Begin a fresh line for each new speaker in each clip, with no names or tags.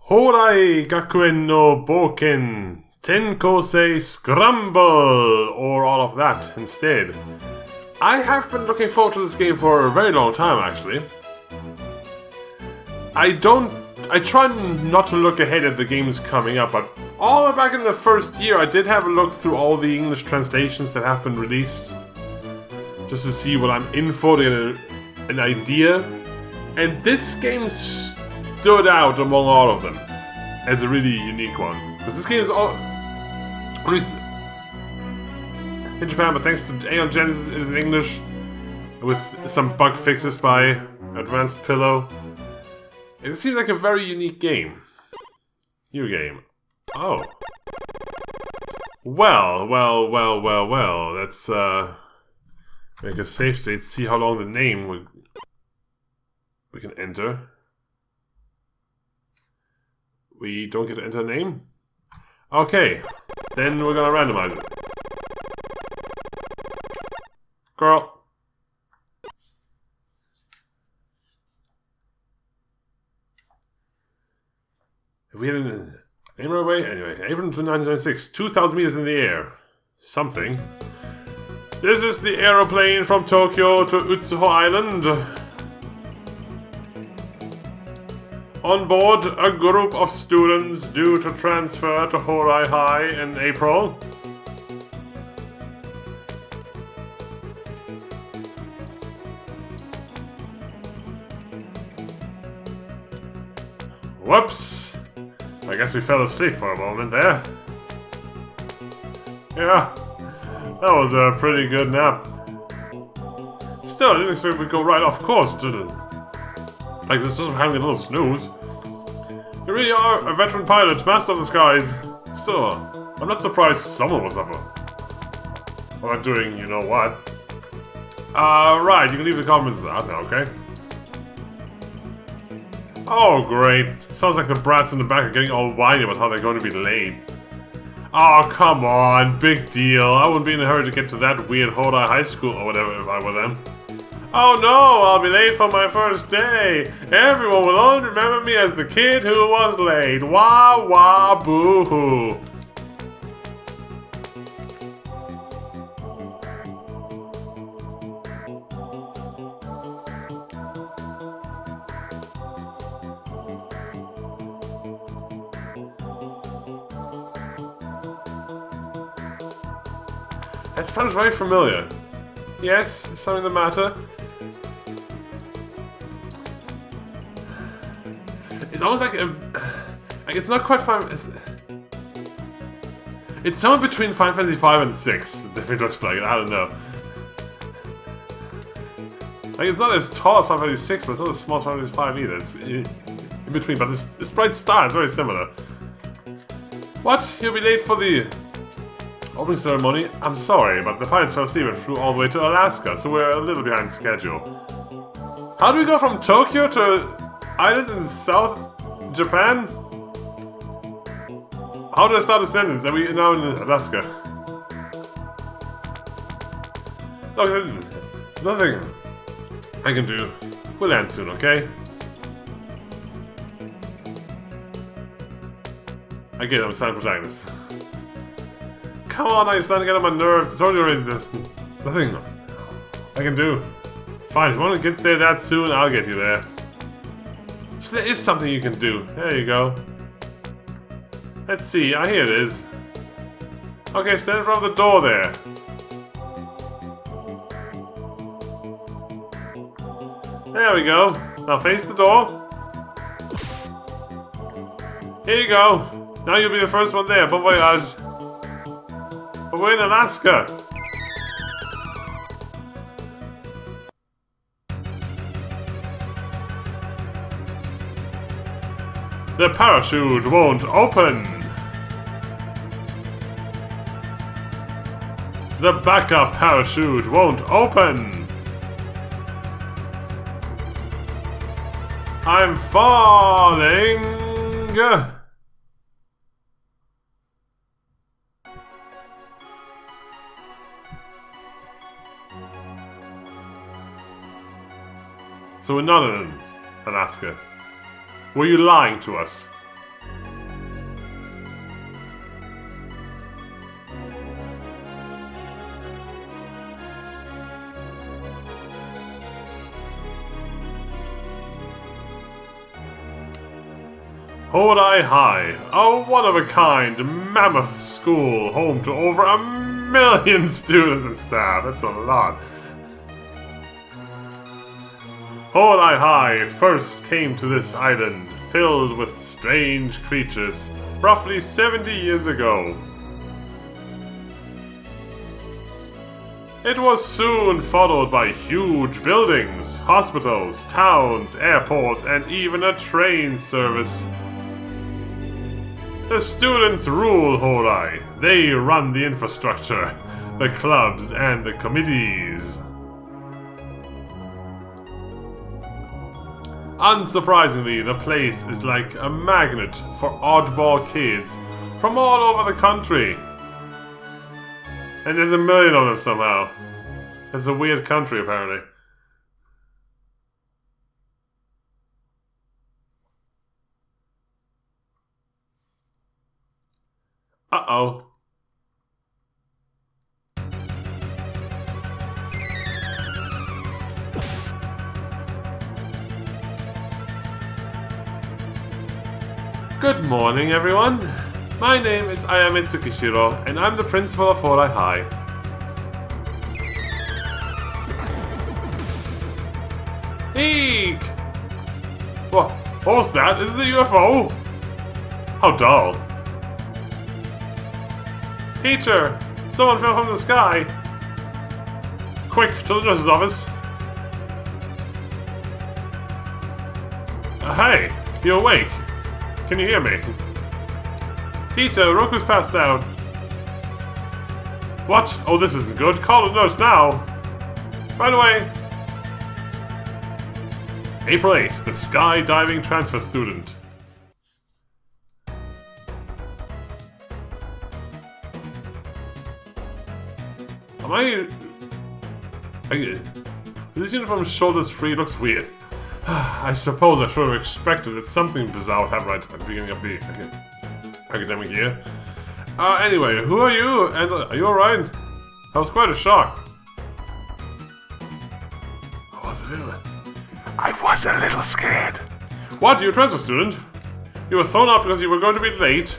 Hourai Gakuen no Bouken, Tenkosei Scramble, or all of that instead. I have been looking forward to this game for a very long time, actually. I try not to look ahead at the games coming up, but all the way back in the first year, I did have a look through all the English translations that have been released, just to see what I'm in for, to get an idea. And this game stood out among all of them as a really unique one, because this game is all released in Japan, but thanks to Aeon Genesis, it is in English with some bug fixes by Advanced Pillow. It seems like a very unique game. New game. Oh. Well. Let's make a save state, see how long the name we can enter. We don't get to enter a name? Okay. Then we're gonna randomize it. Girl. If we had a name right away? Anyway, April 1996, 2,000 meters in the air. Something. This is the aeroplane from Tokyo to Utsuho Island. On board, a group of students due to transfer to Hourai High in April. Whoops! I guess we fell asleep for a moment there. Yeah, that was a pretty good nap. Still, I didn't expect we'd go right off course, like this, just having a little snooze. You really are a veteran pilot, master of the skies. Still, I'm not surprised someone was up. Or not doing you know what. Right, you can leave the comments out now, okay? Oh, great. Sounds like the brats in the back are getting all whiny about how they're going to be late. Oh, come on. Big deal. I wouldn't be in a hurry to get to that weird Hourai High School or whatever if I were them. Oh no, I'll be late for my first day. Everyone will only remember me as the kid who was late. Wah wah boo hoo. That sounds very familiar. Yes, is something the matter? It's almost like it's not quite Final. It's somewhere between Final Fantasy V and 6. It definitely looks like it. I don't know. Like it's not as tall as Final Fantasy 6, but it's not as small as Final Fantasy V either. It's in between, but the sprite style is very similar. What? You'll be late for the opening ceremony? I'm sorry, but the pilots fell asleep and flew all the way to Alaska, so we're a little behind schedule. How do we go from Tokyo to island in South Japan? How do I start a sentence? Are we now in Alaska? Look, there's nothing I can do. We'll land soon, okay? I get it, I'm a silent protagonist. Come on, now you're starting to get on my nerves. I told you already there's nothing I can do. Fine, if you want to get there that soon, I'll get you there. So there is something you can do. There you go. Let's see, here it is. Okay, stand in front of the door there. There we go. Now face the door. Here you go. Now you'll be the first one there. Bon voyage. But we're in Alaska. The parachute won't open. The backup parachute won't open. I'm falling. So we're not in Alaska. Were you lying to us? Hourai High, a one-of-a-kind mammoth school home to over 1 million students and staff. That's a lot. Hourai High first came to this island filled with strange creatures roughly 70 years ago. It was soon followed by huge buildings, hospitals, towns, airports, and even a train service. The students rule Hourai. They run the infrastructure, the clubs, and the committees. Unsurprisingly, the place is like a magnet for oddball kids from all over the country. And there's 1 million of them somehow. It's a weird country, apparently. Uh-oh. Good morning, everyone. My name is Ayame Tsukishiro, and I'm the principal of Hourai High. Eek! What was that? Is it the UFO? How dull. Teacher! Someone fell from the sky! Quick, to the nurse's office! Hey! You awake? Can you hear me? Teacher, Roku's passed out. What? Oh, this isn't good. Call the nurse now! Right away! April 8th, the skydiving transfer student. This uniform shoulders free looks weird. I suppose I should have expected that something bizarre would happen right at the beginning of the academic year. Anyway, who are you? And are you alright? That was quite a shock. I was a little scared. What? You're a transfer student? You were thrown out because you were going to be late?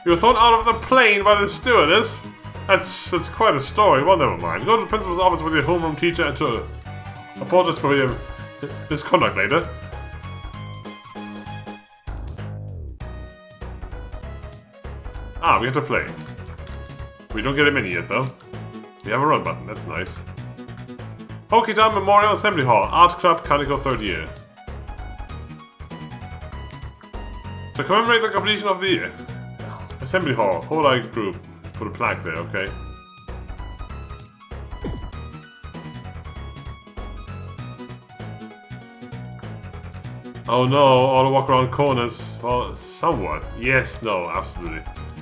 You were thrown out of the plane by the stewardess? That's quite a story. Well, never mind. Go to the principal's office with your homeroom teacher and to apologize for your misconduct later. Ah, we have to play. We don't get a mini yet, though. We have a run button. That's nice. Hokitan Memorial Assembly Hall, Art Club, Kaneko 3rd year. To commemorate the completion of the year. Assembly Hall, Hourai Group. Put a plaque there, okay. Oh no, all the walk around corners. Well, somewhat. Yes, no, absolutely.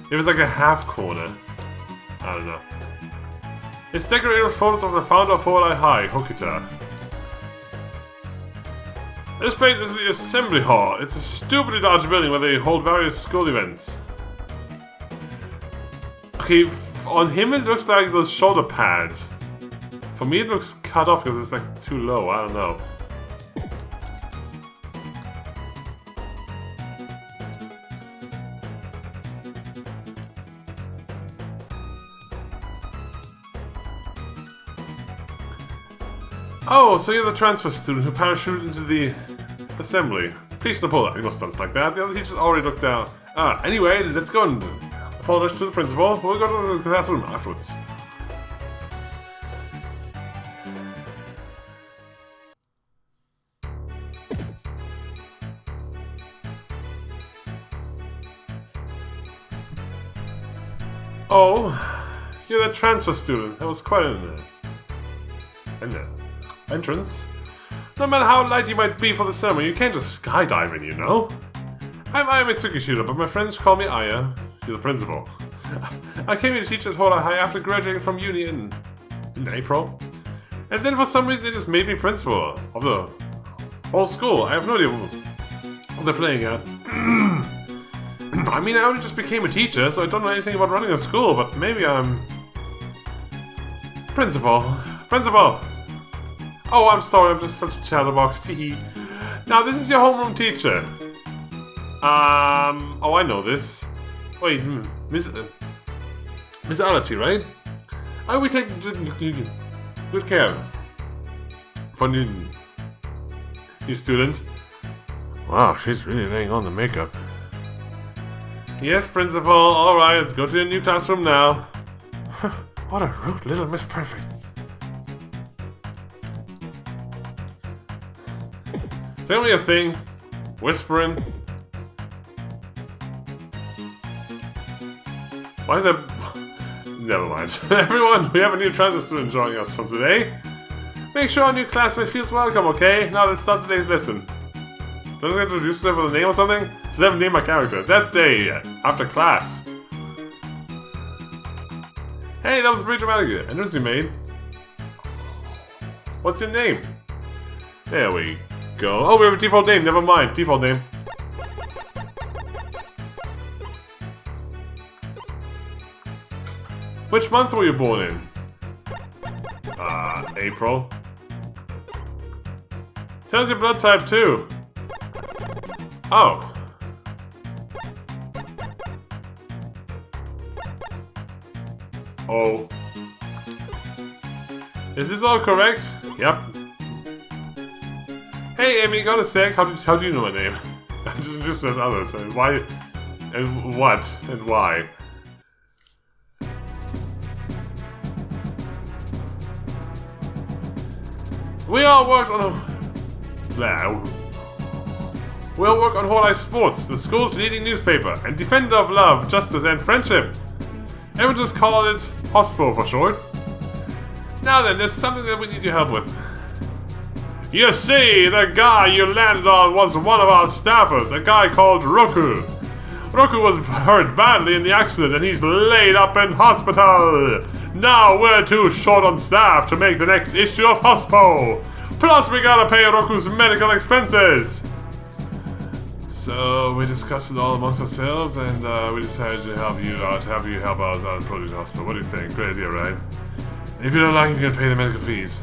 It was like a half corner. I don't know. It's decorated with photos of the founder of Hourai High, Hokita. This place is the Assembly Hall. It's a stupidly large building where they hold various school events. Okay, on him it looks like those shoulder pads. For me it looks cut off because it's like too low, I don't know. Oh, so you're the transfer student who parachuted into the assembly. Please don't pull that. You must stunts like that. The other teachers already looked down. Anyway, let's go and apologize to the principal. We'll go to the classroom afterwards. Oh, you're that transfer student. That was quite an entrance. No matter how light you might be for the summer, you can't just skydive in, you know? I'm Aya Mitsukishiro, but my friends call me Aya. You're the principal. I came here to teach at Hourai High after graduating from uni in April. And then for some reason they just made me principal of the whole school. I have no idea what they're playing at. I mean, I only just became a teacher, so I don't know anything about running a school, but maybe I'm... Principal. Principal! Oh, I'm sorry, I'm just such a chatterbox. Now, this is your homeroom teacher. Oh, I know this. Wait, Miss Ality, right? I will take good care for new student. Wow, she's really laying on the makeup. Yes, principal. All right, let's go to your new classroom now. What a rude little Miss Perfect. Tell me a thing. Whispering. Why is that? Never mind. Everyone, we have a new transfer student joining us from today. Make sure our new classmate feels welcome, okay? Now let's start today's lesson. Don't I introduce myself with a name or something? So I haven't named my character. That day, after class. Hey, that was pretty dramatic. Entrance you made. What's your name? There we go. Oh, we have a default name. Never mind. Default name. Which month were you born in? April. Tell us your blood type too. Oh. Oh. Is this all correct? Yep. Hey Amy, got a sec? How do you know my name? I just introduced myself to others. And why? And what? And why? We all work on Hourai Sports, the school's leading newspaper, and defender of love, justice, and friendship. Everyone just call it HOSPO for short. Now then, there's something that we need your help with. You see, the guy you landed on was one of our staffers, a guy called Roku. Roku was hurt badly in the accident and he's laid up in hospital. Now we're too short on staff to make the next issue of HOSPO. Plus we gotta pay Roku's medical expenses. So we discussed it all amongst ourselves and we decided to help you out, have you help us out in Produce Hospital. What do you think? Great idea, right? If you don't like it, you can pay the medical fees.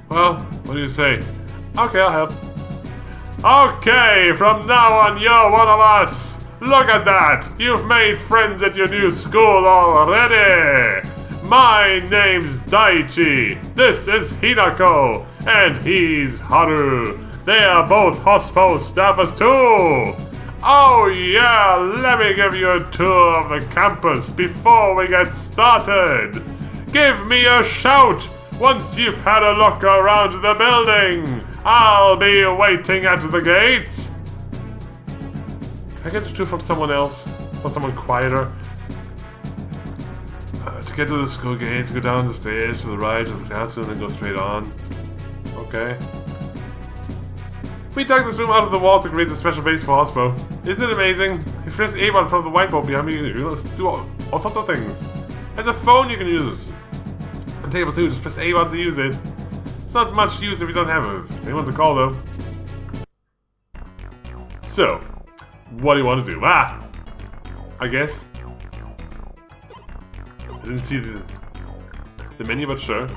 Well, what do you say? Okay, I'll help. Okay, from now on you're one of us. Look at that! You've made friends at your new school already! My name's Daichi, this is Hinako, and he's Haru. They are both HOSPO staffers too! Oh yeah, let me give you a tour of the campus before we get started! Give me a shout once you've had a look around the building! I'll be waiting at the gates! Can I get a tour from someone else? Or someone quieter? To get to the school gates, go down the stairs to the right of the classroom and go straight on. Okay. We dug this room out of the wall to create the special base for HOSPO. Isn't it amazing? If you press A button from the whiteboard behind me, you can do all sorts of things. There's a phone you can use. On table 2, just press A button to use it. It's not much use if you don't have anyone to call though. So, what do you want to do? I guess. I didn't see the menu, but sure.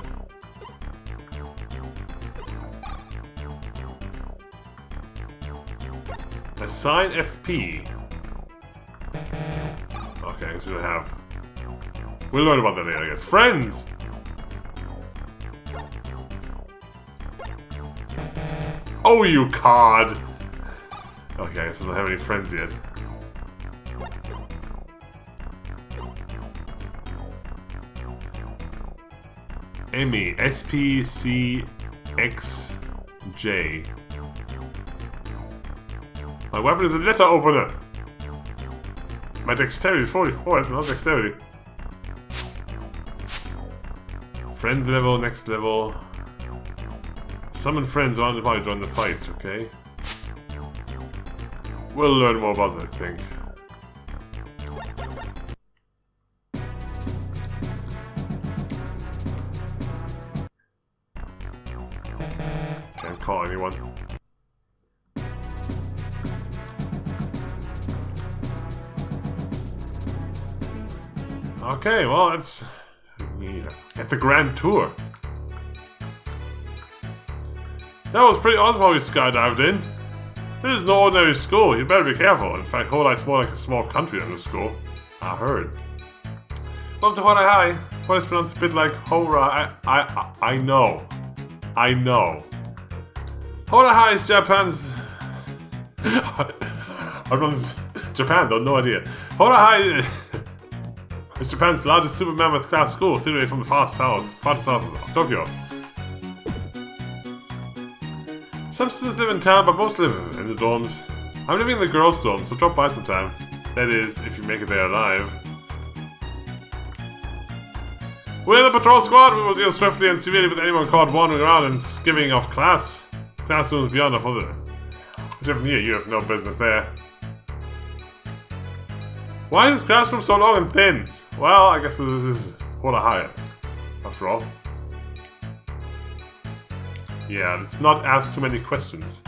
Assign FP. Okay, I guess we don't have. We'll learn about that later, I guess. Friends! Oh, you cod! Okay, I guess I don't have any friends yet. Amy, SPCXJ. My weapon is a letter opener. My dexterity is 44, that's not dexterity. Friend level, next level. Summon friends around the party, join the fight, okay? We'll learn more about that, I think. Can't call anyone. Okay, well, let's get the grand tour. That was pretty awesome how we skydived in. This is no ordinary school. You better be careful. In fact, Hourai's more like a small country than a school. I heard. Welcome to Hourai High. What is pronounced a bit like Hourai. I know. I know. Hourai High is Japan's... I pronounce Japan, though, no idea. Hourai High is Japan's largest super mammoth class school, situated from the far south of Tokyo. Some students live in town, but most live in the dorms. I'm living in the girls' dorm, so drop by sometime. That is, if you make it there alive. We're the patrol squad. We will deal swiftly and severely with anyone caught wandering around and skivvying off classrooms beyond a further. Different year, you have no business there. Why is this classroom so long and thin? Well, I guess this is Hourai High, after all. Yeah, let's not ask too many questions.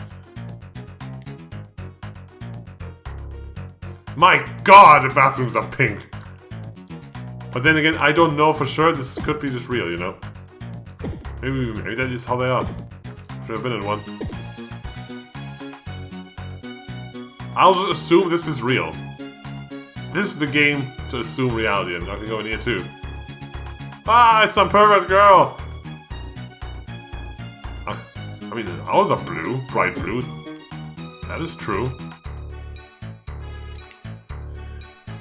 My god, the bathrooms are pink! But then again, I don't know for sure. This could be just real, you know? Maybe that is how they are. I've never been in one. I'll just assume this is real. This is the game to assume reality, and I can go in here too. Ah, it's some pervert girl! I mean, ours are blue, bright blue. That is true.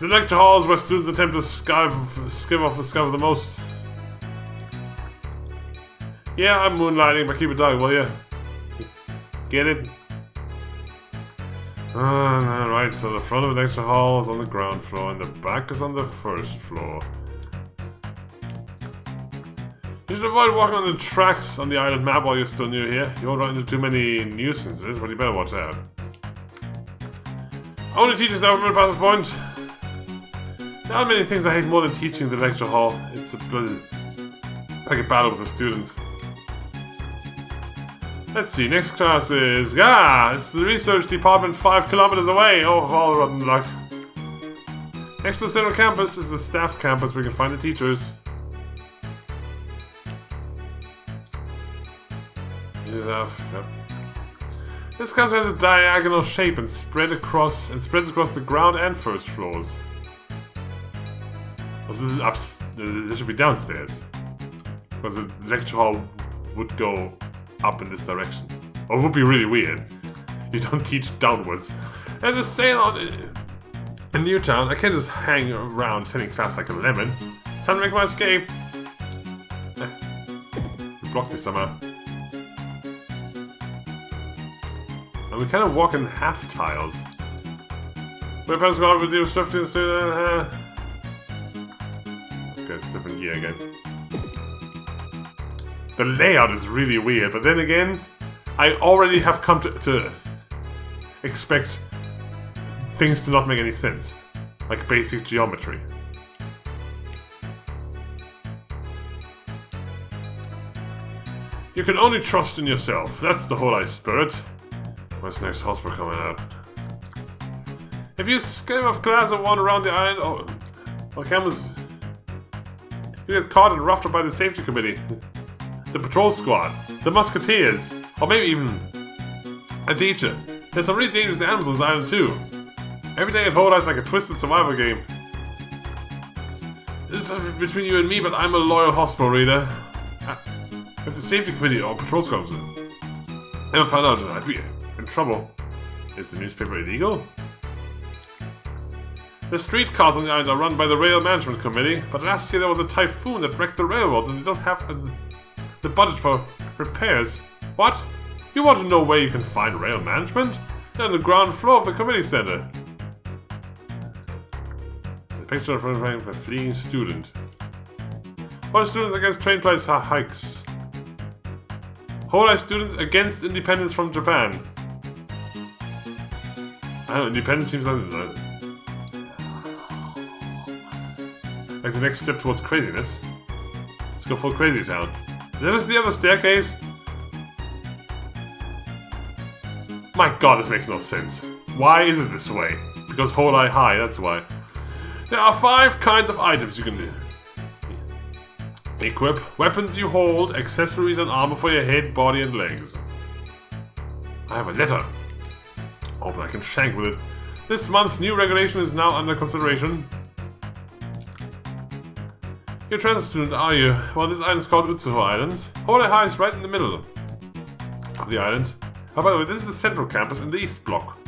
The lecture halls where students attempt to skiv off the most. Yeah, I'm moonlighting, but keep it dark, will ya? Get it? Alright, so the front of the lecture hall is on the ground floor and the back is on the first floor. You should avoid walking on the tracks on the island map while you're still new here. You won't run into too many nuisances, but you better watch out. Only teachers ever been past this point. There are many things I hate more than teaching the lecture hall. It's like a battle with the students. Let's see, next class is... it's the research department 5 kilometers away. Oh, all rotten luck. Next to the central campus is the staff campus where you can find the teachers. Yep. This class has a diagonal shape and spreads across the ground and first floors. Oh, so this is this should be downstairs. Because the lecture hall would go up in this direction. Or it would be really weird. You don't teach downwards. There's a sale on in Newtown. I can't just hang around attending class like a lemon. Time to make my escape. You blocked me somehow. And we kind of walk in half tiles. We're supposed to go with you swiftly and okay, it's a different gear again. The layout is really weird, but then again, I already have come to expect things to not make any sense. Like basic geometry. You can only trust in yourself. That's the Hourai spirit. When's the next hospital coming out? If you skip off class and wander around the island, cameras, you get caught and roughed up by the safety committee, the patrol squad, the musketeers, or maybe even a teacher. There's some really dangerous animals on this island too. Everything at Hourai is like a twisted survival game. This is just between you and me, but I'm a loyal hospital reader. If the safety committee or patrol squad ever found out I'd be in trouble. Is the newspaper illegal? The streetcars on the island are run by the Rail Management Committee, but last year there was a typhoon that wrecked the railroads and they don't have the budget for repairs. What? You want to know where you can find rail management? They're on the ground floor of the committee center. The picture of a fleeing student. What are students against train price hikes? Hourai students against independence from Japan. I don't know, independence seems like the next step towards craziness. Let's go full crazy town. Is that just the other staircase? My god, this makes no sense. Why is it this way? Because Hourai High, that's why. There are 5 kinds of items you can equip. Weapons you hold, accessories and armor for your head, body and legs. I have a letter. hoping I can shank with it. This month's new regulation is now under consideration. You're a transit student, are you? Well, this island is called Utsuho Island. Hourai is right in the middle of the island. Oh, by the way, this is the central campus in the East Block.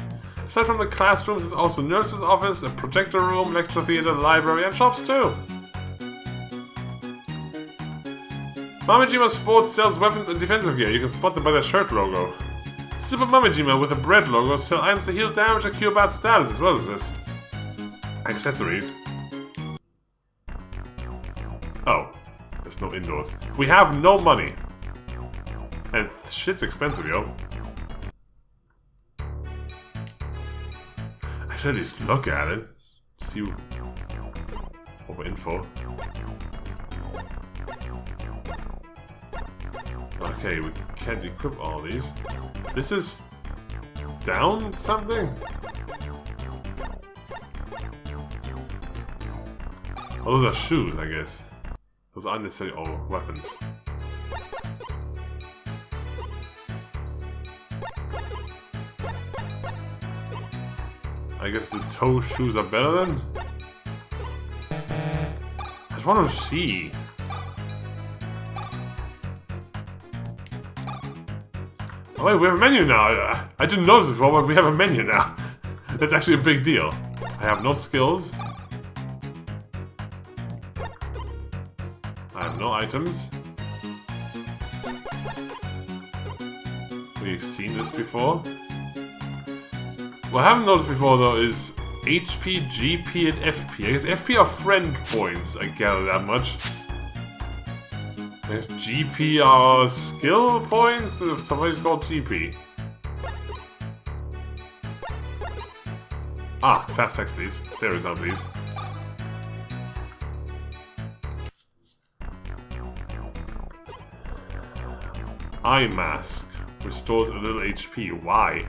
Aside from the classrooms, there's also nurse's office, a projector room, lecture theater, library, and shops too. Mamajima Sports sells weapons and defensive gear. You can spot them by their shirt logo. Super Mamajima with a bread logo sell items to heal damage and cure bad status, as well as this. Accessories. Oh, there's no indoors. We have no money. And shit's expensive, yo. I should at least look at it. See what info. Okay, we can't equip all these. This is down something? Oh, those are shoes, I guess. Those are unnecessary weapons. I guess the toe shoes are better then? I just want to see. Oh wait, we have a menu now. I didn't notice it before, but we have a menu now. That's actually a big deal. I have no skills. I have no items. We've seen this before. What I haven't noticed before though is HP, GP, and FP. I guess FP are friend points, I gather that much. I guess GP are skill points if somebody's called GP. Ah, fast text please. Stereo sound please. Eye mask. Restores a little HP. Why?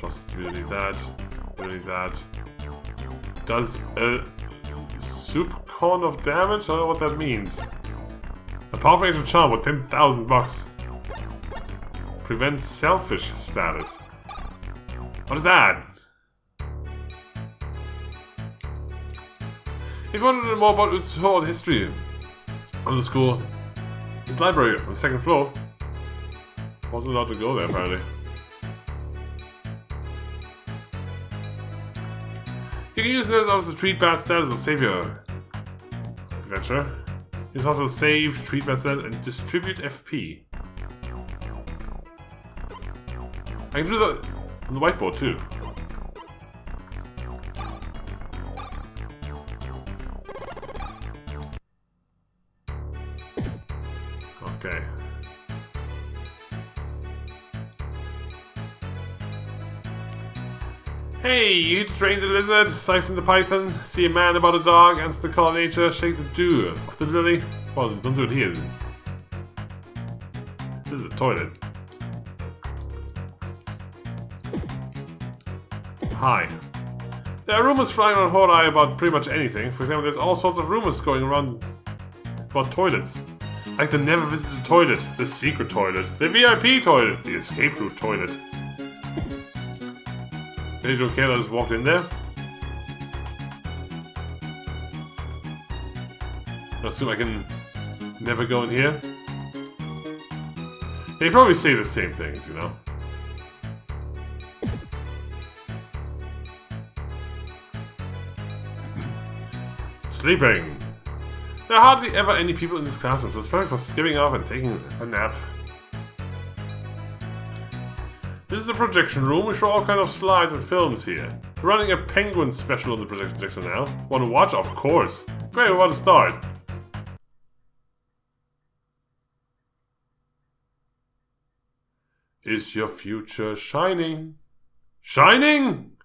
Just really that. Really that. Does a soup cone of damage? I don't know what that means. A powerful ancient charm with 10,000 bucks. Prevents selfish status. What is that? If you want to know more about Utsuho history of the school, this library on the second floor. Wasn't allowed to go there apparently. You can use nurse office to treat bad status or save your adventure. Use auto save, treat bad status, and distribute FP. I can do that on the whiteboard too. Okay. Hey, you need to train the lizard, siphon the python, see a man about a dog, answer the call of nature, shake the dew of the lily. Well, don't do it here. This is a toilet. Hi. There are rumors flying around Hourai about pretty much anything. For example, there's all sorts of rumors going around about toilets. Like the never visited toilet, the secret toilet, the VIP toilet, the escape route toilet. Is it okay that I just walked in there? I assume I can never go in here. They probably say the same things, you know? Sleeping. There are hardly ever any people in this classroom, so it's perfect for skipping off and taking a nap. This is the projection room. We show all kinds of slides and films here. We're running a penguin special on the projection now. Want to watch? Of course. Great, we want to start. Is your future shining? Shining?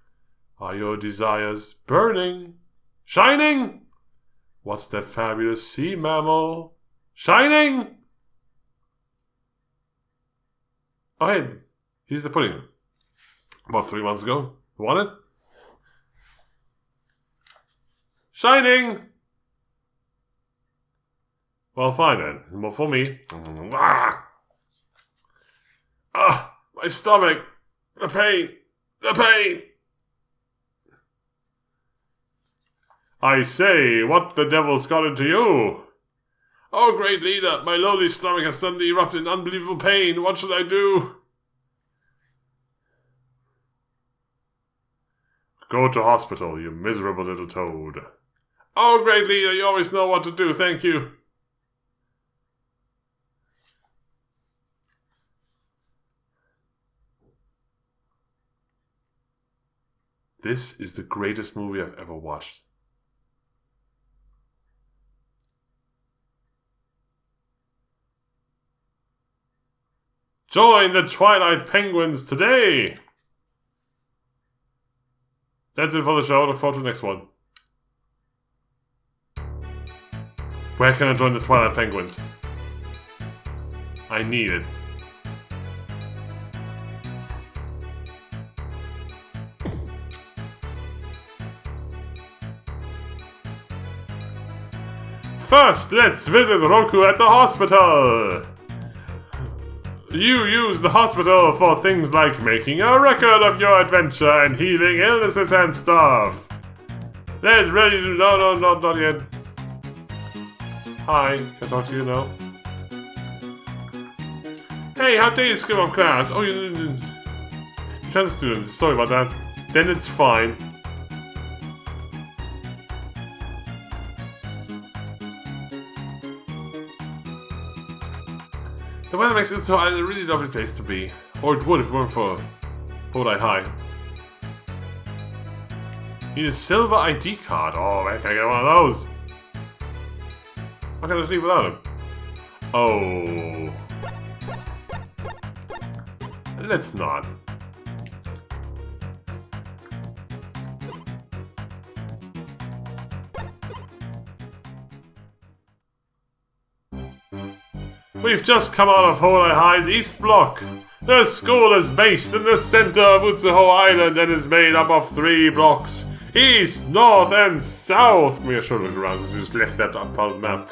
Are your desires burning? Shining? What's that fabulous sea mammal? Shining? Oh hey, here's the pudding. About 3 months ago. Want it? Shining! Well, fine then. More for me. Ah, my stomach. The pain! The pain! I say, what the devil's got into you? Oh, great leader, my lowly stomach has suddenly erupted in unbelievable pain. What should I do? Go to hospital, you miserable little toad. Oh, great leader, you always know what to do, thank you. This is the greatest movie I've ever watched. Join the Twilight Penguins today! That's it for the show. Look forward to the next one. Where can I join the Twilight Penguins? I need it. First, let's visit Roku at the hospital! You use the hospital for things like making a record of your adventure and healing illnesses and stuff. Let's ready to... No, not yet. Hi, can I talk to you now? Hey, how dare you skip off class? Oh, you... Trans students, sorry about that. Then it's fine. The weather makes it so a really lovely place to be. Or it would if it weren't for Hourai High. Need a silver ID card. Oh, where can I get one of those? Why can't I just leave without him? Oh. Let's not. We've just come out of Hourai High's East Block. The school is based in the center of Utsuho Island and is made up of 3 blocks. East, North, and South. We should look around since we just left that up on the map.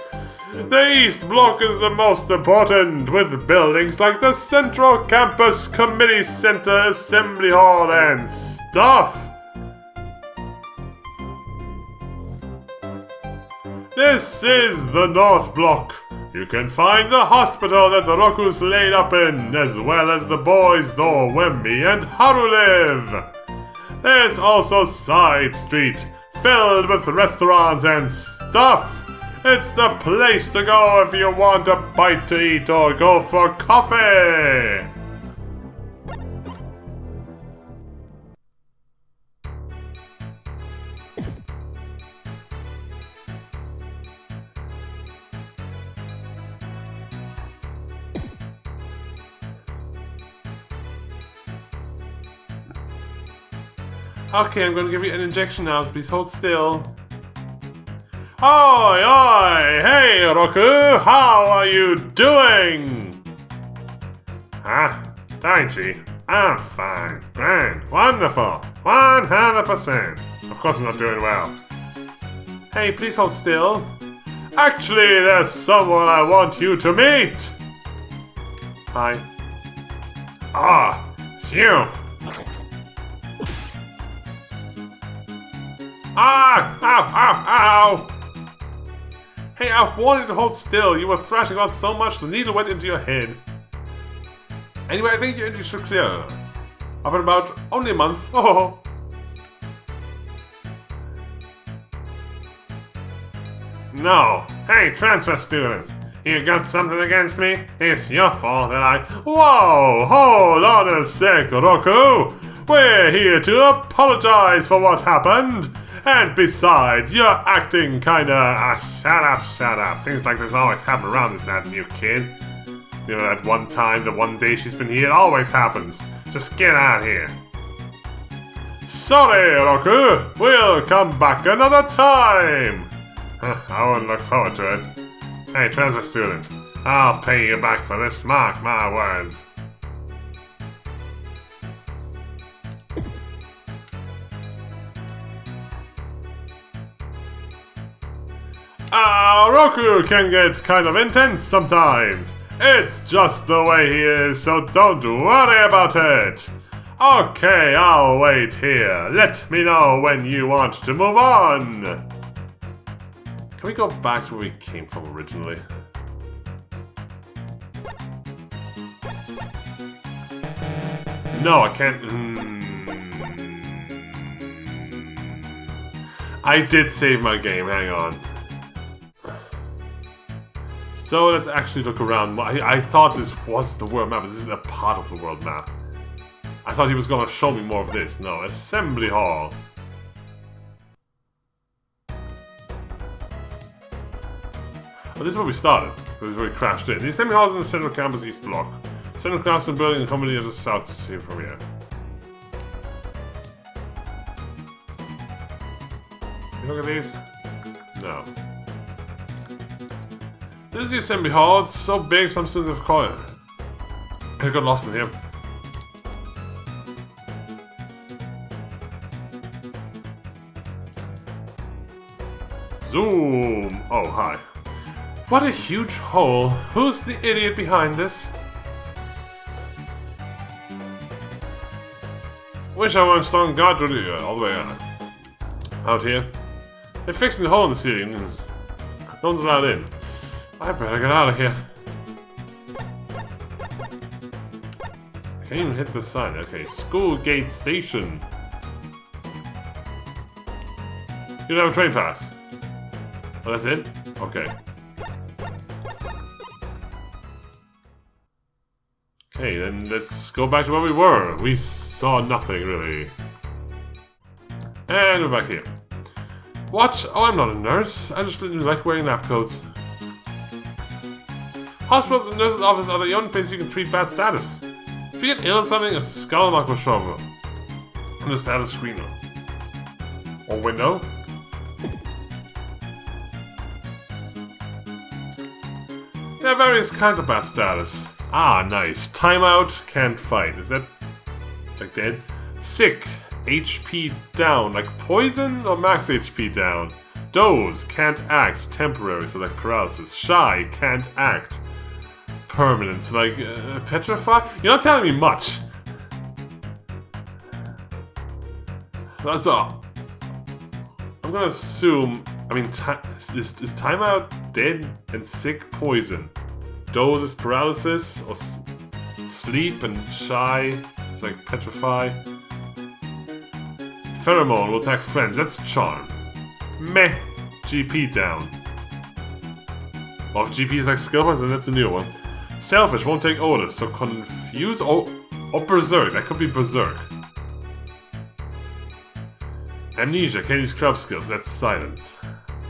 The East Block is the most important, with buildings like the Central Campus Committee Center, Assembly Hall, and stuff. This is the North Block. You can find the hospital that Roku's laid up in, as well as the boys though Wemby and Haru live. There's also Side Street, filled with restaurants and stuff. It's the place to go if you want a bite to eat or go for coffee. Okay, I'm gonna give you an injection now, so please hold still. Oi, oi! Hey, Roku! How are you doing? Daichi, I'm fine. Grand. Wonderful. 100%. Of course I'm not doing well. Hey, please hold still. Actually, there's someone I want you to meet. Hi. It's you. Ow! Hey, I wanted to hold still. You were thrashing on so much the needle went into your head. Anyway, I think your injury should clear. Up in about only a month. Oh. No. Hey, transfer student. You got something against me? It's your fault that I... Whoa! Hold on a sec, Roku. We're here to apologize for what happened. And besides, you're acting kinda... shut up. Things like this always happen around this that new kid. You know, that one time, the one day she's been here, it always happens. Just get out here. Sorry, Roku. We'll come back another time. I wouldn't look forward to it. Hey, transfer student. I'll pay you back for this, mark my words. Roku can get kind of intense sometimes. It's just the way he is, so don't worry about it. Okay, I'll wait here. Let me know when you want to move on. Can we go back to where we came from originally? No, I can't. I did save my game, hang on. So let's actually look around. I thought this was the world map, but this is a part of the world map. I thought he was gonna show me more of this. No, Assembly Hall. Oh, this is where we started. This is where we crashed in. The Assembly Hall is in the central campus east block. Central classroom building and company is just south here from here. You look at these? No. This is the Assembly Hall. It's so big, some students have called it. I got lost in here. Zoom! Oh, hi. What a huge hole. Who's the idiot behind this? Wish I were a strong guard to the all the way out here. They're fixing the hole in the ceiling. No one's allowed in. I better get out of here. I can't even hit the sign. Okay, School Gate Station. You don't have a train pass. Oh, that's it? Okay. Okay, then let's go back to where we were. We saw nothing, really. And we're back here. What? Oh, I'm not a nurse. I just didn't like wearing lab coats. Hospitals and nurses' offices are the only place you can treat bad status. If you get ill or something, a skull mark will show up on the status screen or window. There are various kinds of bad status. Ah, nice. Timeout, can't fight. Is that like dead? Sick, HP down. Like poison or max HP down? Doze, can't act. Temporary, so like paralysis. Shy, can't act. Permanent, so like petrify? You're not telling me much. That's all. I'm gonna assume. I mean, is timeout dead and sick poison? Doze is paralysis, or sleep and shy is like petrify. Pheromone will attack friends, that's charm. Meh, GP down. Well, if GP is like skill points, then that's a new one. Selfish won't take orders, so confuse or berserk, that could be berserk. Amnesia, can't use club skills, that's silence.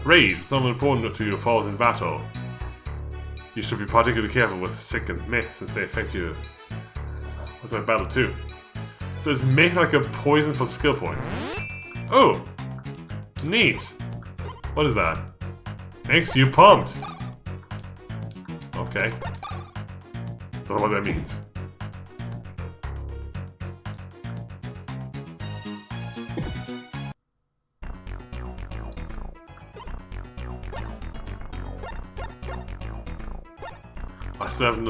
Rage, someone important to you falls in battle. You should be particularly careful with sick and meh, since they affect you. What's that battle too? So is meh like a poison for skill points? Oh! Neat! What is that? Makes you pumped! Okay. Don't know what that means. I still have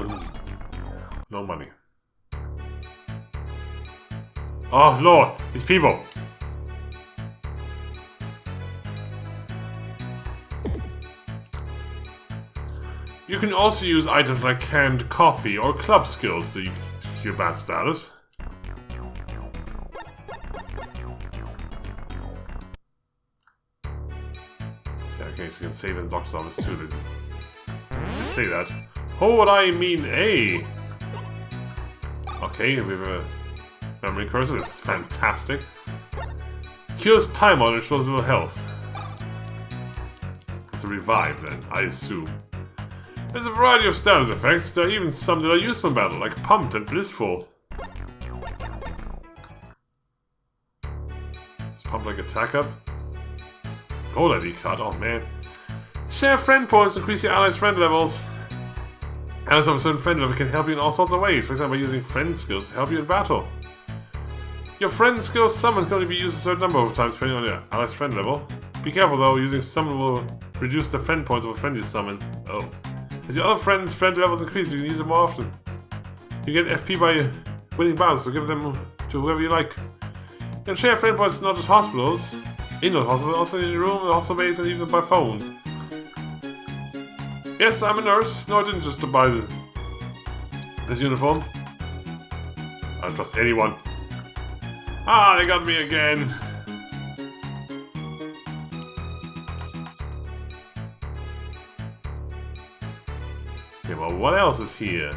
no money. Oh lord, these people! You can also use items like canned coffee or club skills to cure bad status. Yeah, okay, so you can save in the doctor's office too. Didn't say that. Oh, what I mean, A. Okay, we have a memory cursor. That's fantastic. Cures time on and restores a little health. It's a revive then, I assume. There's a variety of status effects. There are even some that are useful in battle, like pumped and blissful. Is pump like attack up? Gold ID card, oh man. Share friend points to increase your allies' friend levels. Allies of a certain friend level can help you in all sorts of ways, for example by using friend skills to help you in battle. Your friend skills summon can only be used a certain number of times depending on your allies' friend level. Be careful though, using summon will reduce the friend points of a friend you summon. Oh. As your other friends' friend levels increase, you can use them more often. You get FP by winning battles, so give them to whoever you like. You can share friend points not just hospitals, in the hospital, also in your room, the hospital base, and even by phone. Yes, I'm a nurse. No, I didn't just buy this uniform. I don't trust anyone. Ah, they got me again. Okay, well, what else is here?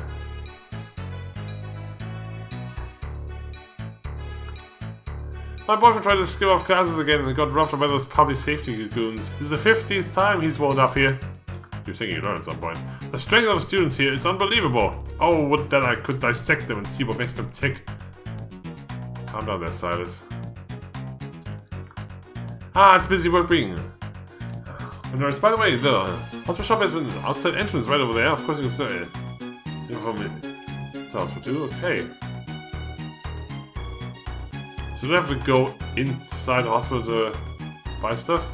My boyfriend tried to skip off classes again and got roughed by those public safety goons. This is the 50th time he's wound up here. You're thinking you learn at some point. The strength of the students here is unbelievable. Oh, would that I could dissect them and see what makes them tick. Calm down there, Silas. Ah, it's busy work being. Nurse, by the way, the hospital shop has an outside entrance right over there. Of course you can say from the hospital too. Okay. So do I have to go inside the hospital to buy stuff?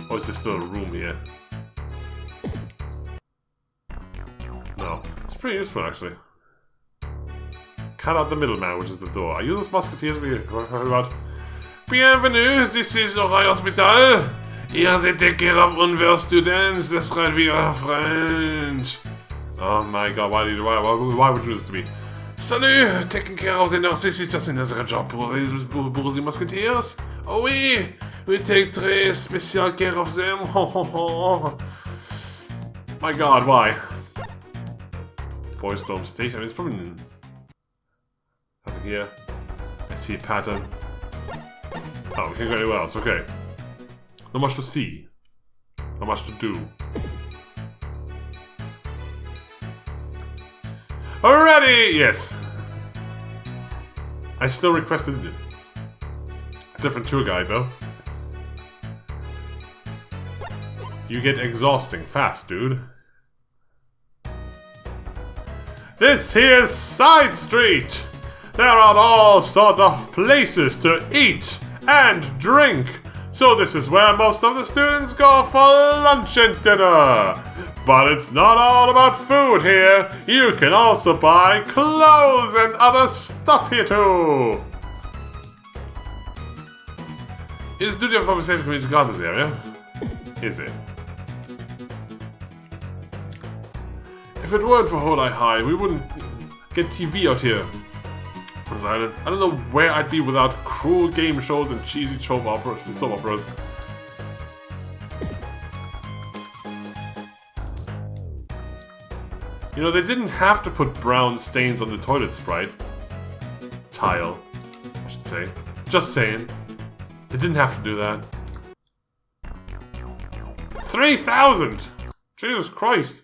Or is there still a room here? No. It's pretty useful actually. Cut out the middleman, which is the door. Are you those musketeers we heard about? Bienvenue, this is Hourai Hospital. Here they take care of unwell students. That's right, we are friends. Oh my god, why would you do this to me? Salut! Taking care of the nurses is just another job pour the musketeers. Oh oui! We take très special care of them. My god, why? Boys Dome Station. I mean, it's probably nothing here. I see a pattern. Oh, we can't go anywhere else. Okay. Not much to see. Not much to do. Alrighty! Yes. I still requested a different tour guide though. You get exhausting fast, dude. This here's Side Street. There are all sorts of places to eat and drink. So this is where most of the students go for lunch and dinner. But it's not all about food here. You can also buy clothes and other stuff here too. It is duty of public safety community to guard this area. Is it? If it weren't for Hourai High, we wouldn't get TV out here on this island. I don't know where I'd be without cruel game shows and cheesy soap operas. You know, they didn't have to put brown stains on the toilet sprite. Tile, I should say. Just saying. They didn't have to do that. 3,000! Jesus Christ!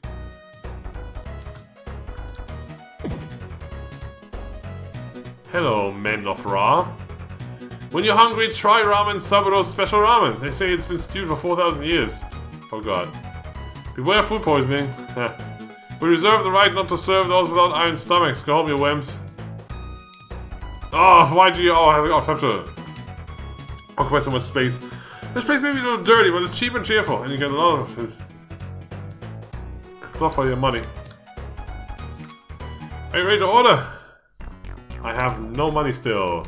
Hello, men of Ra. When you're hungry, try Ramen Saburo's special ramen. They say it's been stewed for 4,000 years. Oh god. Beware food poisoning. We reserve the right not to serve those without iron stomachs. Go home, you wimps. Oh, why do you all have to occupy so much space? This place may be a little dirty, but it's cheap and cheerful, and you get a lot for your money. Are you ready to order? I have no money still.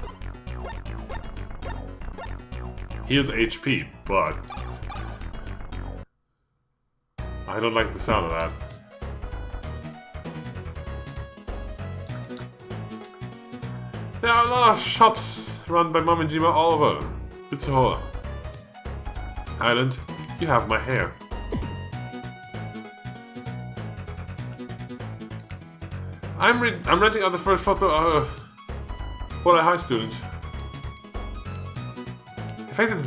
Here's HP, but I don't like the sound of that. There are a lot of shops run by Mom and Jima all over. It's a island. You have my hair. I'm renting out the first floor to Hourai High student. The fact that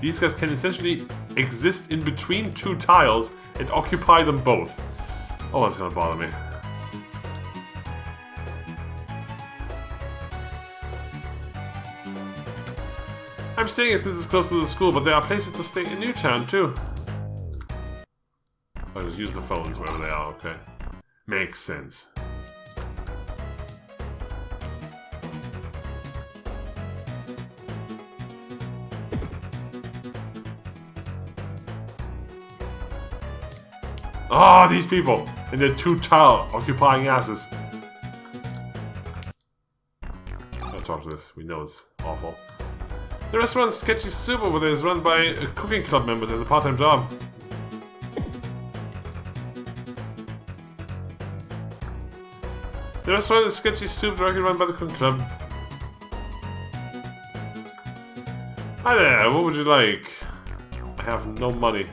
these guys can essentially exist in between two tiles and occupy them both. Oh, that's gonna bother me. I'm staying here since it's close to the school, but there are places to stay in Newtown too. I'll just use the phones wherever they are, okay. Makes sense. Oh, these people! and their two tile-occupying asses. Don't talk to this. We know it's awful. The restaurant Sketchy Soup over there is run by cooking club members as a part-time job. The restaurant is Sketchy Soup, directly run by the cooking club. Hi there, what would you like? I have no money.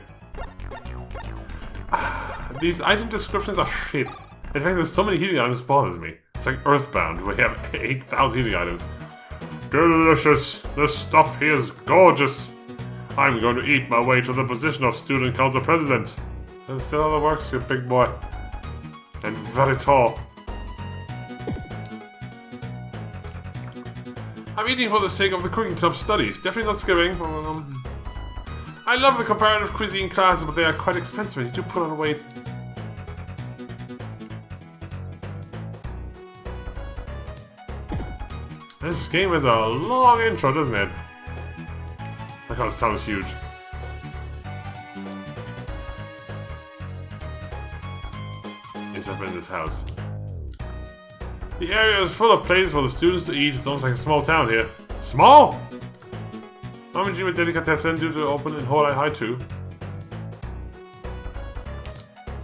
These item descriptions are shit. In fact, there's so many heating items bothers me. It's like Earthbound, where we have 8,000 heating items. Delicious! This stuff here is gorgeous! I'm going to eat my way to the position of student council president. So still how that works, you big boy. And very tall. I'm eating for the sake of the cooking club studies. Definitely not skipping. I love the comparative cuisine classes, but they are quite expensive and you do put on weight. This game has a long intro, doesn't it? Look how this town is huge. Is up in this house. The area is full of places for the students to eat. It's almost like a small town here. Small? Mamajima Delicatessen due to open in Hourai High too.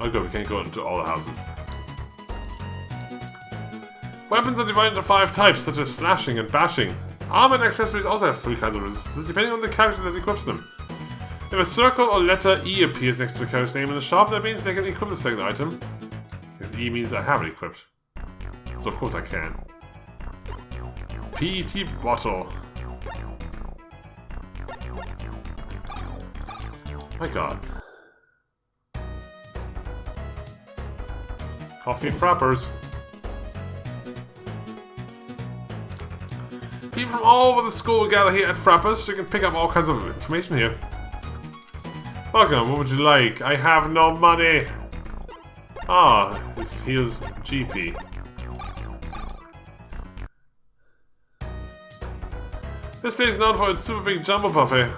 Oh good, we can't go into all the houses. Weapons are divided into 5 types, such as slashing and bashing. Armor and accessories also have 3 kinds of resistance, depending on the character that equips them. If a circle or letter E appears next to the character's name in the shop, that means they can equip the second item. Because E means I have it equipped. So of course I can. PET bottle. My god. Coffee frappers. People from all over the school gather here at Frappers, so you can pick up all kinds of information here. Welcome, what would you like? I have no money. Ah, here's GP. This place is known for its super big jumbo buffet.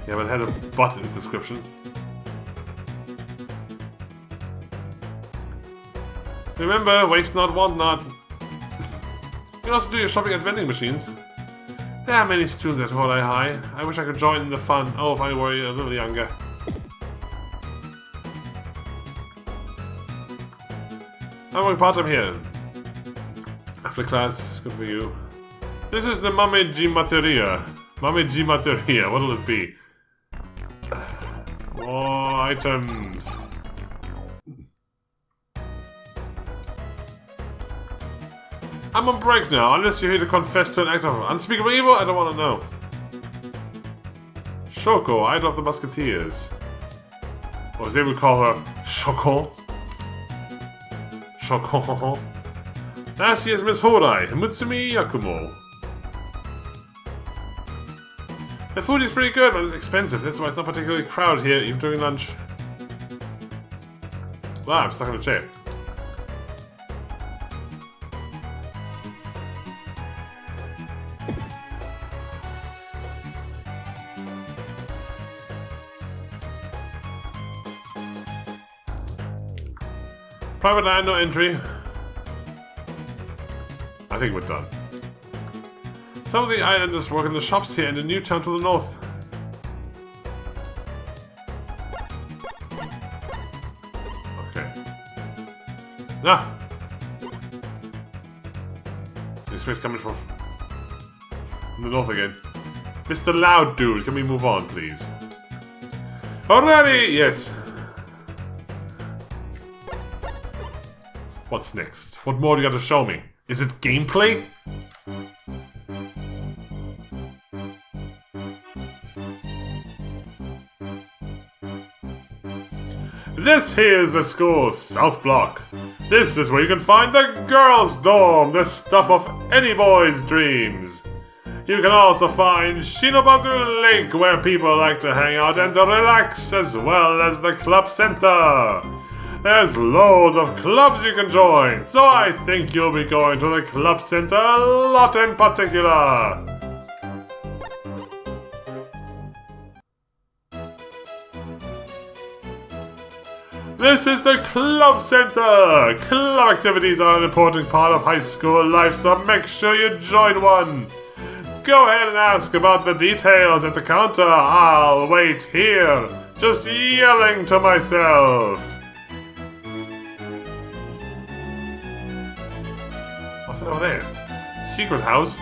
You haven't had a butt in its description. Remember, waste not, want not. You can also do your shopping at vending machines. There are many students at Hourai High. I wish I could join in the fun. Oh, if I were a little younger. I'm working part-time here. After class, good for you. This is the Mameji Materia. Mameji Materia, what'll it be? More items. I'm on break now. Unless you're here to confess to an act of unspeakable evil, I don't want to know. Shoko, idol of the Musketeers. Or as they would call her, Shoko. Shoko. Last year's Miss Hourai, Mutsumi Yakumo. The food is pretty good, but it's expensive. That's why it's not particularly crowded here, even during lunch. Wow, I'm stuck in a chair. Private land, no entry. I think we're done. Some of the islanders work in the shops here in the new town to the north. Okay. Ah! The space coming from the north again. Mr. Loud Dude, can we move on, please? Alrighty! Yes. What's next? What more do you got to show me? Is it gameplay? This here's the school's South Block. This is where you can find the girls' dorm, the stuff of any boy's dreams. You can also find Shinobazu Lake, where people like to hang out and relax, as well as the club center. There's loads of clubs you can join, so I think you'll be going to the club center a lot in particular. This is the Club Center! Club activities are an important part of high school life, so make sure you join one. Go ahead and ask about the details at the counter. I'll wait here, just yelling to myself. What's that over there? Secret house?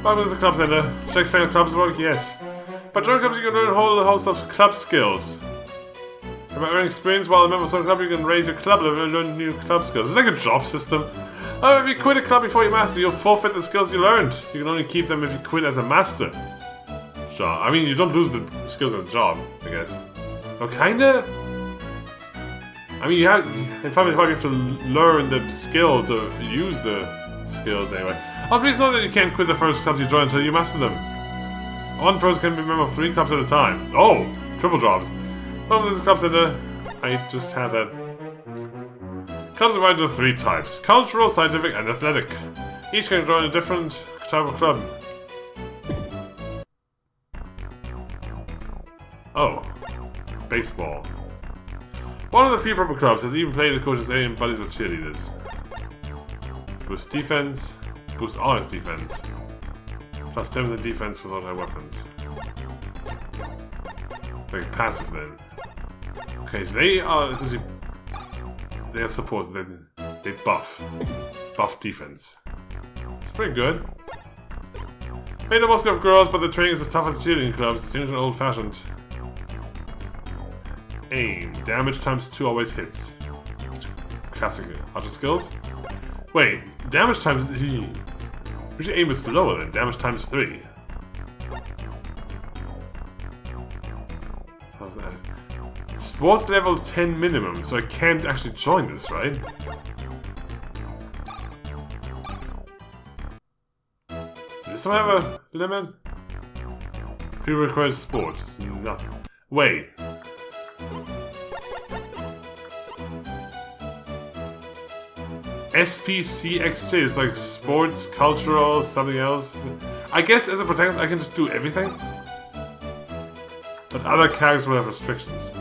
Welcome to the Club Center. Should I explain how clubs work? Yes. By joining clubs, you can learn a whole host of club skills. And by earning experience while a member of some club, you can raise your club level and learn new club skills. It's like a job system. Oh, if you quit a club before you master, you'll forfeit the skills you learned. You can only keep them if you quit as a master. Sure. I mean, you don't lose the skills of the job, I guess. Oh, kinda? I mean, in Final Fantasy V, you have to learn the skill to use the skills anyway. Oh, please know that you can't quit the first clubs you join until you master them. One person can be a member of 3 clubs at a time. Oh, triple jobs. Welcome to this Club Center. I just had that. Clubs are divided into 3 types: cultural, scientific, and athletic. Each can join a different type of club. Oh, baseball. One of the few proper clubs has even played as coaches A and buddies with cheerleaders. Boost defense. Boost honest defense. Plus 10% defense for those weapons. Like passive then. Okay, so they are essentially. They are supposed they buff defense. It's pretty good. Made up mostly of girls, but the training is as tough as cheerleading clubs. It seems old fashioned. Aim. Damage times 2 always hits. Classic archer skills. Wait, damage times. Usually aim is lower than damage times 3. How's that? Sports level 10 minimum, so I can't actually join this, right? Does this one have a limit? Pre-required sport. It's nothing. Wait. SPCXJ is like sports, cultural, something else. I guess as a protagonist I can just do everything. But other characters will have restrictions.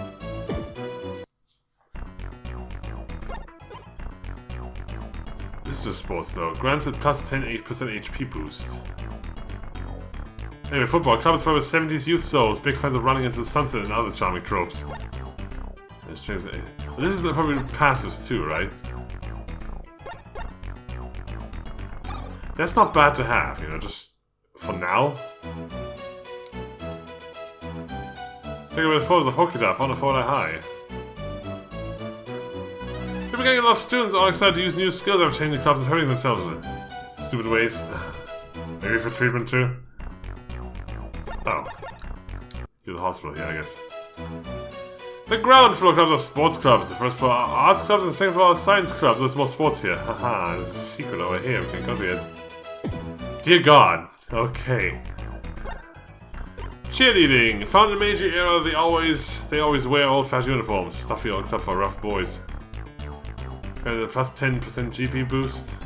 This is just sports though. Grants it plus 10% HP boost. Anyway, football. Club inspired with 70s youth souls. Big fans of running into the sunset and other charming tropes. This is probably passives too, right? That's not bad to have, you know, just for now. Take away the photos of Hokita, found a photo high. People getting a lot of students all excited to use new skills after changing clubs and hurting themselves in stupid ways. Maybe for treatment too. Oh. You're the hospital here, I guess. The ground floor clubs are sports clubs. The first floor are arts clubs and the second floor are science clubs. There's more sports here. Haha, there's a secret over here. We can't go to it. Dear God. Okay. Cheerleading. Found in Meiji era, they always wear old-fashioned uniforms. Stuffy old club for rough boys. And the plus 10% GP boost.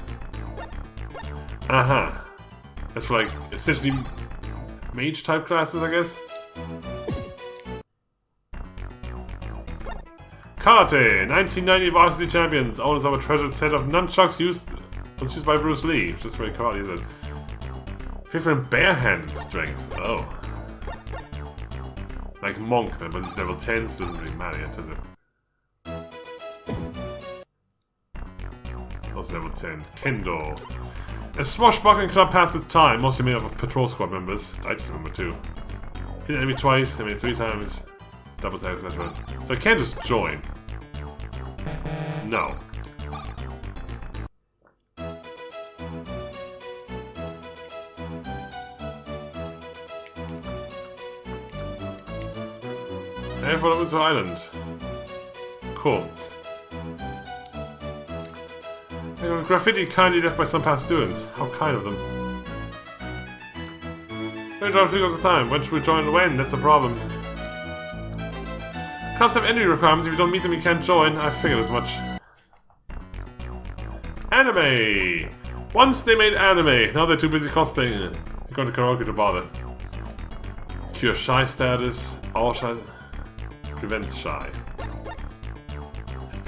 That's for like essentially mage type classes, I guess. Karate. 1990 varsity champions. Owners of a treasured set of nunchucks used by Bruce Lee. Just very karate, is it? Different bare-handed strength. Oh. Like Monk then, but it's level 10, so it doesn't really matter yet, does it? Also level 10. Kendo. A swashbuckling club past its time, mostly made up of patrol squad members. I just remember too. Hit an enemy twice, enemy 3 times. Double tap, etc. So I can't just join. No. And for Uso Island. Cool. Graffiti kindly left by some past students. How kind of them. We join 3 goals at a time. When should we join and when? That's the problem. Clubs have entry requirements. If you don't meet them, you can't join. I figured as much. Anime! Once they made anime. Now they're too busy cosplaying. Going to karaoke to bother. Cure shy status. All shy. Prevents shy.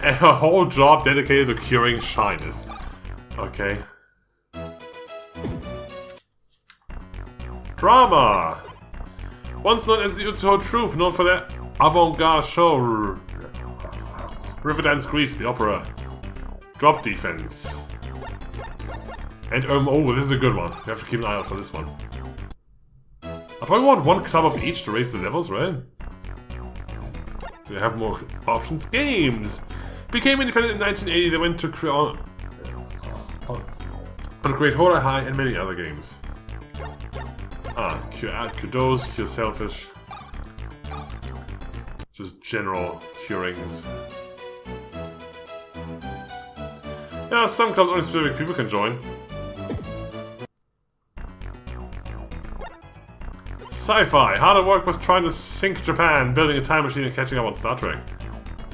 And a whole job dedicated to curing shyness. Okay. Drama! Once known as the Utsuho troupe, known for their avant-garde show Riverdance Grease, the opera. Drop defense. And oh, this is a good one. We have to keep an eye out for this one. I probably want one club of each to raise the levels, right? So you have more options. Games! Became independent in 1980, they went to create Hourai High and many other games. Cure those, cure selfish. Just general curings. Yeah, some clubs only specific people can join. Sci-fi. Hard at work was trying to sink Japan, building a time machine and catching up on Star Trek.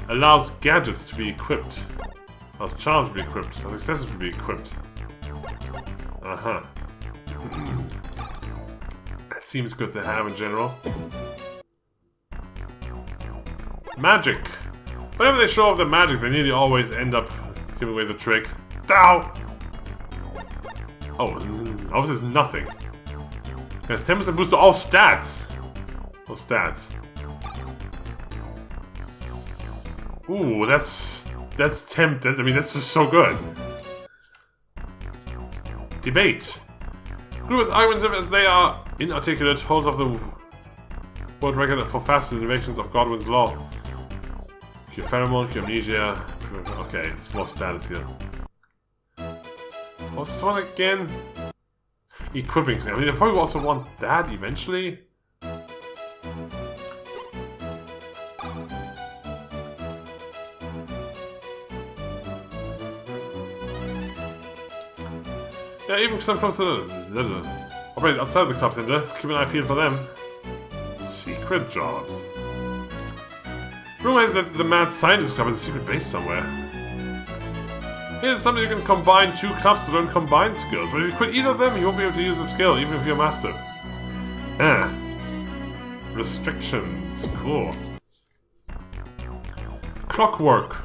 Allows gadgets to be equipped. Allows charms to be equipped. Allows accessories to be equipped. Uh-huh. That seems good to have in general. Magic. Whenever they show off the magic, they nearly always end up giving away the trick. Ow! Oh, obviously it's nothing. It has 10% boost to all stats. All stats. Ooh, that's tempted. I mean, that's just so good. Debate. Group as argumentative as they are inarticulate, holds of the world record for fastest innovations of Godwin's law. Cure pheromone, cure amnesia. Okay, it's more status here. What's this one again? Equipping. I mean, they probably also want that eventually. Yeah, even some clubs operate outside the club center. Keep an eye peeled for them. Secret jobs. Rumor is that the Mad Scientist Club has a secret base somewhere. Here's something you can combine two clubs to learn combined skills, but if you quit either of them, you won't be able to use the skill, even if you're a master. Restrictions. Cool. Clockwork.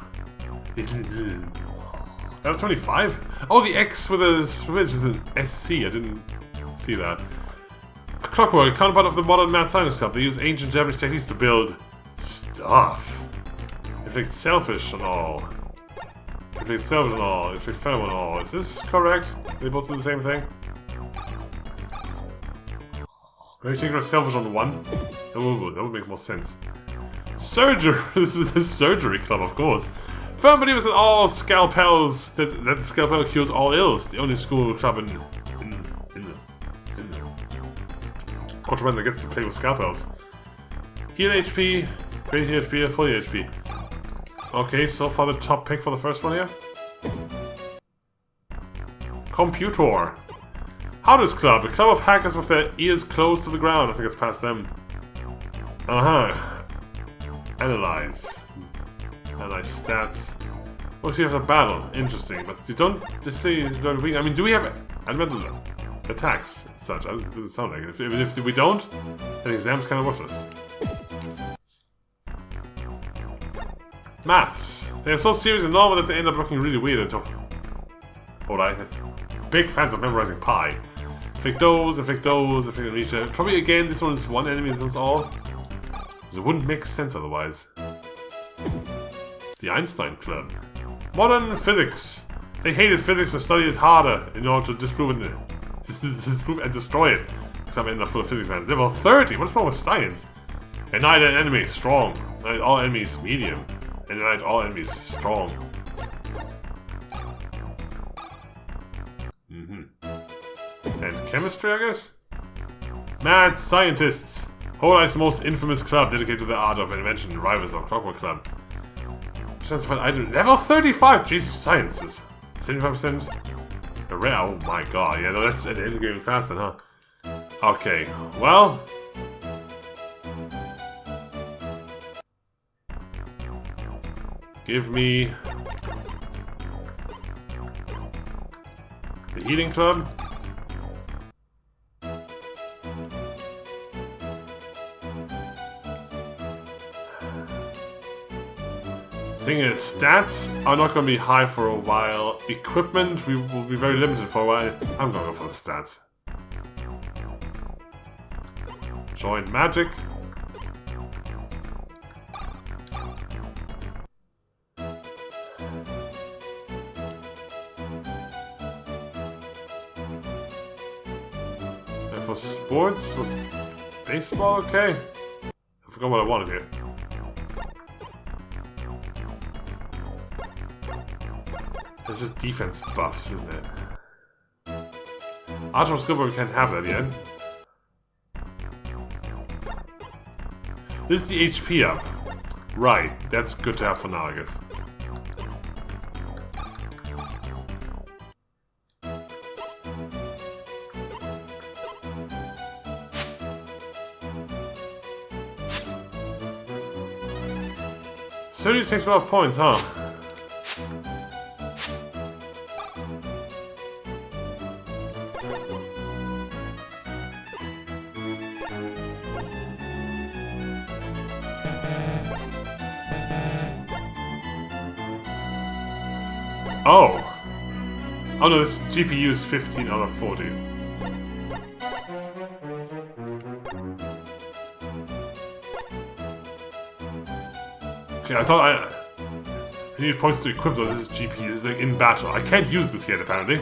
Level 25? Oh, the X with a switch is an SC. I didn't see that. A Clockwork, a counterpart of the modern Mad Scientist Club. They use ancient Japanese techniques to build stuff. Inflict selfish and all. Inflict selfish and all. Inflict pheromone and all. Is this correct? They both do the same thing? Maybe taking our selfish on one? That would make more sense. Surgery! This is the surgery club, of course. Firm believers that all scalpels, that the scalpel cures all ills. The only school club in Ultraman that gets to play with scalpels. Heal HP, great HP, full HP. Okay, so far the top pick for the first one here. Computer. Howders Club, a club of hackers with their ears close to the ground. I think it's past them. Analyze. Analyze stats. Oh, so you have a battle. Interesting, but you don't just say it's very weak. I mean, do we have elemental attacks and such? It doesn't sound like it. If we don't, then the exam's kind of worthless. Maths. They are so serious and normal that they end up looking really weird until... Alright. Big fans of memorizing pi. Inflict those, inflict those, inflict amnesia. Probably again, this one is one enemy, this one's all. Because it wouldn't make sense otherwise. The Einstein Club. Modern physics. They hated physics and studied it harder in order to disprove and destroy it. The club ended up full of physics fans. Level 30? What's wrong with science? Annihilate an enemy, strong. Annihilate all enemies, medium. Annihilate all enemies, strong. And chemistry, I guess? Mad Scientists. Hourai's most infamous club dedicated to the art of invention, rivals of Clockwork Club. Chance to find item level 35! Jesus, sciences. 75%? A rare, oh my god, yeah, no, that's at the end of the game fast then, huh? Okay, well... Give me... the Healing Club. Thing is, stats are not going to be high for a while. Equipment, we will be very limited for a while. I'm going to go for the stats. Join magic. And for sports, was baseball okay? I forgot what I wanted here. This is defense buffs, isn't it? Archer was good, but we can't have that yet. This is the HP up. Right, that's good to have for now, I guess. Certainly takes a lot of points, huh? Oh! Oh no, this GPU is 15 out of 40. Okay, I thought I need points to equip those. This is GPU, this is like in battle. I can't use this yet, apparently.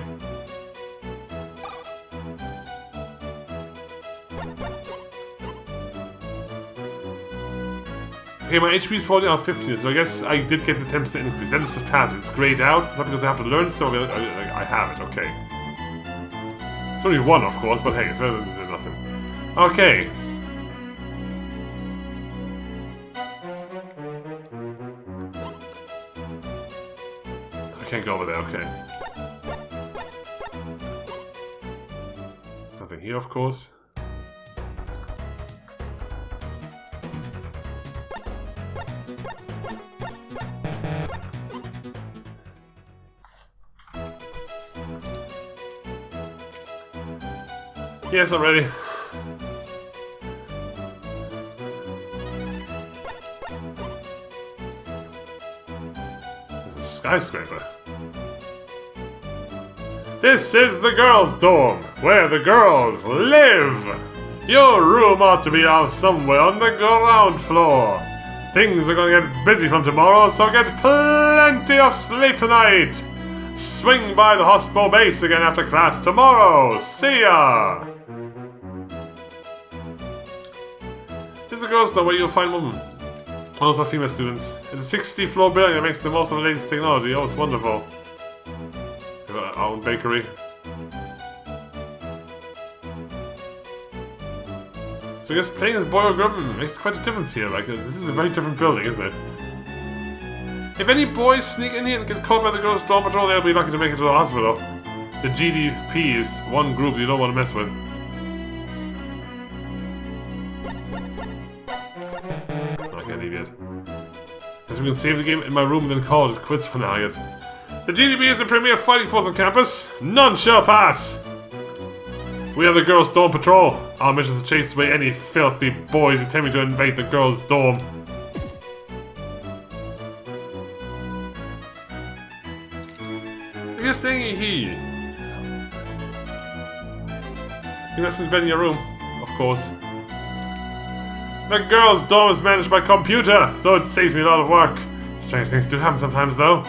Okay, my HP is 40 out of 15, so I guess I did get the 10% increase. That is just passive. It's grayed out, not because I have to learn stuff, I have it, okay. It's only one, of course, but hey, it's better than nothing. Okay. I can't go over there, okay. Nothing here, of course. Yes, I'm ready. There's a skyscraper. This is the girls' dorm, where the girls live. Your room ought to be out somewhere on the ground floor. Things are going to get busy from tomorrow, so get plenty of sleep tonight. Swing by the hospital base again after class tomorrow. See ya! This is a girls' dorm where you'll find women. Also female students. It's a 60-floor building that makes the most of the latest technology. Oh, it's wonderful. We have our own bakery. So I guess playing as boy or girl makes quite a difference here. Like, this is a very different building, isn't it? If any boys sneak in here and get caught by the girls' dorm patrol, they'll be lucky to make it to the hospital. The GDP is one group you don't want to mess with. I can't leave yet. Guess we can save the game in my room and then call it quits for now, I guess. The GDP is the premier fighting force on campus. None shall pass! We are the girls' dorm patrol. Our mission is to chase away any filthy boys attempting to invade the girls' dorm. If you're staying here, you must invent your room, of course. The girls' dorm is managed by computer, so it saves me a lot of work. Strange things do happen sometimes, though.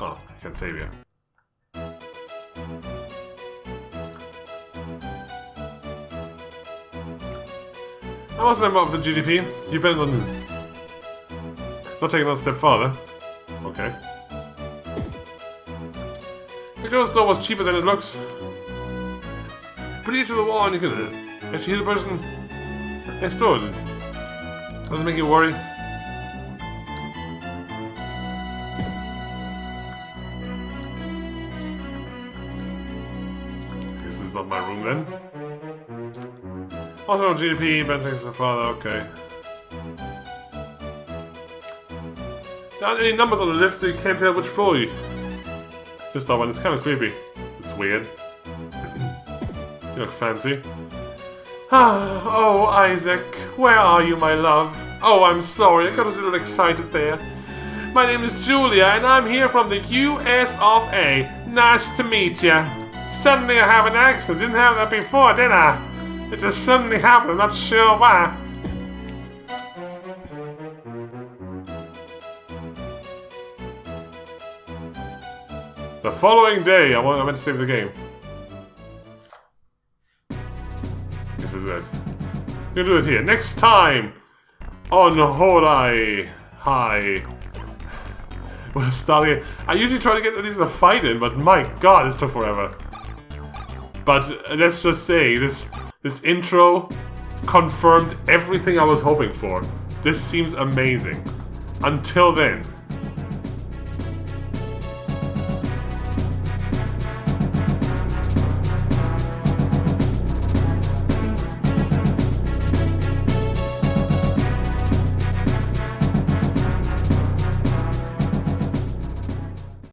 Oh, I can't save you. I was a member of the GDP. You better not take another step farther. Okay. The girls' door was cheaper than it looks. Put it to the wall and you can actually hear the person next door. Doesn't make you worry. Guess this is not my room then. Also GDP, Ben takes the father, okay. There aren't any numbers on the lift, so you can't tell which floor you... Just that one, it's kind of creepy. It's weird. You look fancy. Ah, oh, Isaac, where are you, my love? Oh, I'm sorry, I got a little excited there. My name is Julia, and I'm here from the US of A. Nice to meet ya. Suddenly I have an accent. Didn't have that before, did I? It just suddenly happened. I'm not sure why. The following day, I meant to save the game. Guess we'll do that. We'll do it here. Next time on Hourai. Hi. We're starting. I usually try to get at least a fight in, but my god, this took forever. But let's just say this intro confirmed everything I was hoping for. This seems amazing. Until then.